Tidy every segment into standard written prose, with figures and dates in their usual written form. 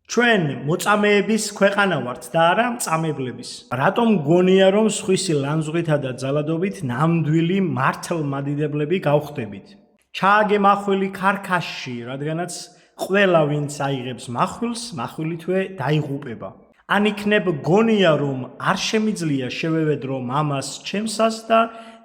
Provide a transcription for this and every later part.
ჩვენ მოწამეების ქვეყანა ვართ და არა მწამებლების. რატომ გონია რომ სხვისი ლანძღვითა და ძალადობით ნამდვილი მართლმადიდებლები გავხდებით? ჩააგემახვილი ქარქაშში, რადგანაც ყველა ვინც აიღებს מחვილს, מחვილითვე დაიღუპება. ან იქნებ გონია რომ არ შემიძლია შევევედრო მამას ჩემსას და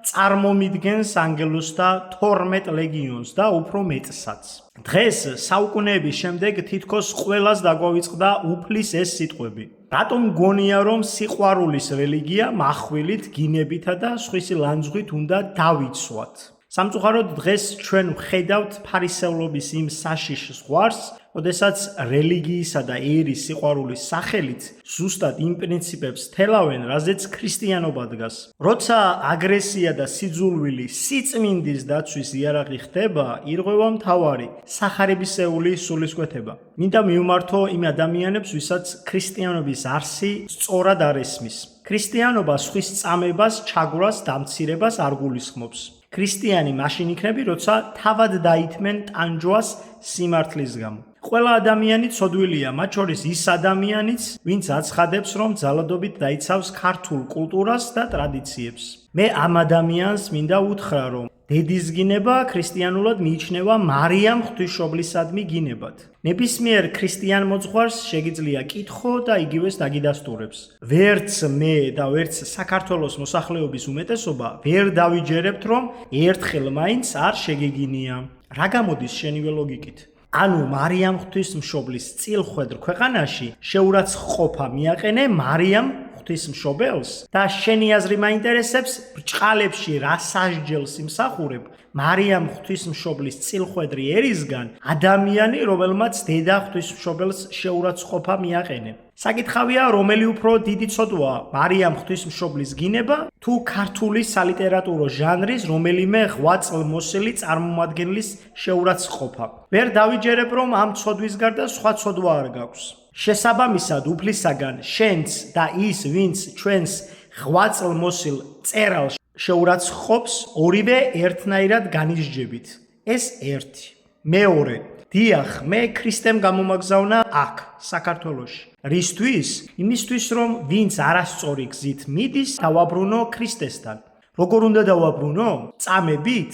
წარმომიდგენს ანგელოზს და 12 ლეგიონს და უფრო მეტსაც. დღეს საუკუნეების შემდეგ თითქოს ყველას დაგვავიწყდა უფლის ეს სიტყვები. რატომ გონია რომ სიყვარულის რელიგია מחვილით, გინებითა და სხვისი ლანძღვით უნდა დავიცვათ? სამწუხაროდ დღეს ჩვენ ვხედავთ ფარისევლობის იმ საშიშ ზღვარს, როდესაც რელიგიისა და ერის სიყვარულის სახელით ზუსტად იმ პრინციპებს თელავენ, რაზეც ქრისტიანობა დგას. როცა აგრესია და სიძულვილი სიწმინდის დაცვის იარაღი ხდება, ირღვევა მთავარი სახარებისეული სულისკვეთება. მინდა მივმართო იმ ადამიანებს, ვისაც ქრისტიანობის არსი სწორად არ ესმის. ქრისტიანობა სხვის წამებას, ჩაგვრას, დამცირებას არ გულისხმობს. ქრისტიანი მაშინ იქნები, როცა თავად დაითმენ ტანჯვას სიმართლის გამო. ყველა ადამიანი ცოდვილია, მათ შორის ის ადამიანიც, ვინც აცხადებს, რომ ძალადობით დაიცავს ქართულ კულტურას და ტრადიციებს. მე ამ ადამიანს მინდა უთხრა, რომ დედის გინება ქრისტიანულად მიიჩნევა მარიამ ღვთისმშობლისადმი გინებად. ნებისმიერ ქრისტიან მოძღვარს შეგიძლია კითხო და იგივეს დაგიდასტურებს. ვერც მე და ვერც საქართველოს მოსახლეობის უმეტესობა ვერ დავიჯერებთ, რომ ერთხელ მაინც არ შეგეგინია. რა გამოდის შენივე ლოგიკით? ანუ მარიამ ღვთისმშობლის წილხვედრ ქვეყანაში შეურაცხყოფა მიაყენე მარიამ ღვთისმშობელს და შენი აზრი მაინტერესებს ბრჭყალებში რა სასჯელს იმსახურებ მარიამ ღვთისმშობლის წილხვედრი ერისგან ადამიანი, რომელმაც დედა ღვთისმშობელს შეურაცხყოფა მიაყენე. საკითხავია, რომელი უფრო დიდი ცოდვაა, მარიამ ღვთისმშობლის გინება თუ ქართული სალიტერატურო ჟანრის რომელიმე ღვაწლმოსილი წარმომადგენლის შეურაცხყოფა. ვერ დავიჯერებ, რომ ამ ცოდვის გარდა სხვა ცოდვა არ გაქვს. შესაბამისად, უფლისაგან შენც და ის, ვინც ჩვენს ღვაწლმოსილ წერალს შეურაცხყოფს, ორივე ერთნაირად განისჯებით. ეს ერთი. მეორე. დიახ, მე ქრისტემ გამომაგზავნა აქ, საქართველოში. რისთვის? იმისთვის, რომ ვინც არასწორი გზით მიდის, დავაბრუნო ქრისტესთან. როგორ უნდა დავაბრუნო? წამებით?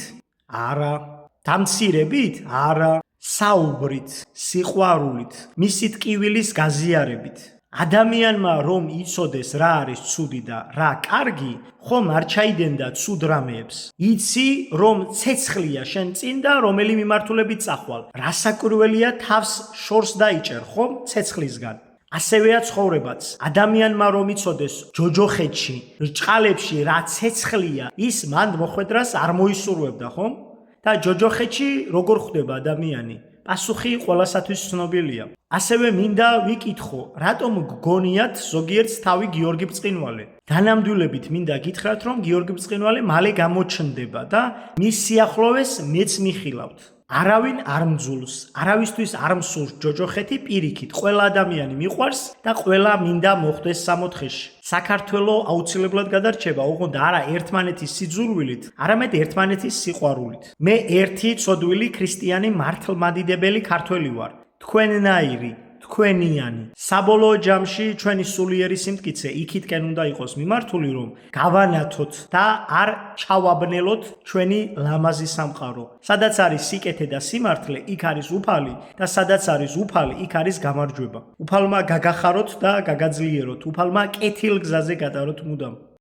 არა. დამცირებით? არა. საუბრით, სიყვარულით, მისი ტკივილის გაზიარებით. ადამიანმა რომ იცოდეს რა არის ცუდი და რა კარგი, ხომ არ ჩაიდენდა ცუდ რამეებს. იცი რომ ცეცხლია შენ წინ და რომელი მიმართულებით წახვალ. რასაკვირველია თავს შორს დაიჭერ ხომ ცეცხლისგან. ასევეა ცხოვრებაც. ადამიანმა რომ იცოდეს ჯოჯოხეთში, ბრჭყალებში რა ცეცხლია, ის მან მოხვედრას არ მოისურვებდა ხომ? და ჯოჯოხეთში როგორ ხვდება ადამიანი? პასუხი ყველასათვის ცნობილია. ასევე მინდა ვიკითხო, რატომ გგონიათ ზოგიერთს თავი გიორგი ბრწყინვალე? დანამდვილებით მინდა გითხრათ, რომ გიორგი ბრწყინვალე მალე გამოჩნდება და მის სიახლოვეს მეც მიხილავთ. არავინ არ მძულს, არავისთვის არ მსურს ჯოჯოხეთი პირიქით. ყველა ადამიანი მიყვარს და ყველა მინდა მოხვდეს სამოთხეში. საქართველო აუცილებლად გადარჩება, ოღონდ არა ერთმანეთის სიძულვილით, არამედ ერთმანეთის სიყვარულით. მე ერთი ცოდვილი ქრისტიანი მართლმადიდებელი ქართველი ვარ. თქვენნაირი, თქვენიანი. საბოლოო ჯამში ჩვენი სულიერი სიმტკიცე იქითკენ უნდა იყოს მიმართული, რომ გავანათოთ და არ ჩავაბნელოთ ჩვენი ლამაზი სამყარო. სადაც არის სიკეთე და სიმართლე, იქ არის უფალი და სადაც არის უფალი, იქ არის გამარჯვება. უფალმა გაგახაროთ და გაგაძლიეროთ, უფალმა კეთილ გზაზე გადაროთ მუდამ.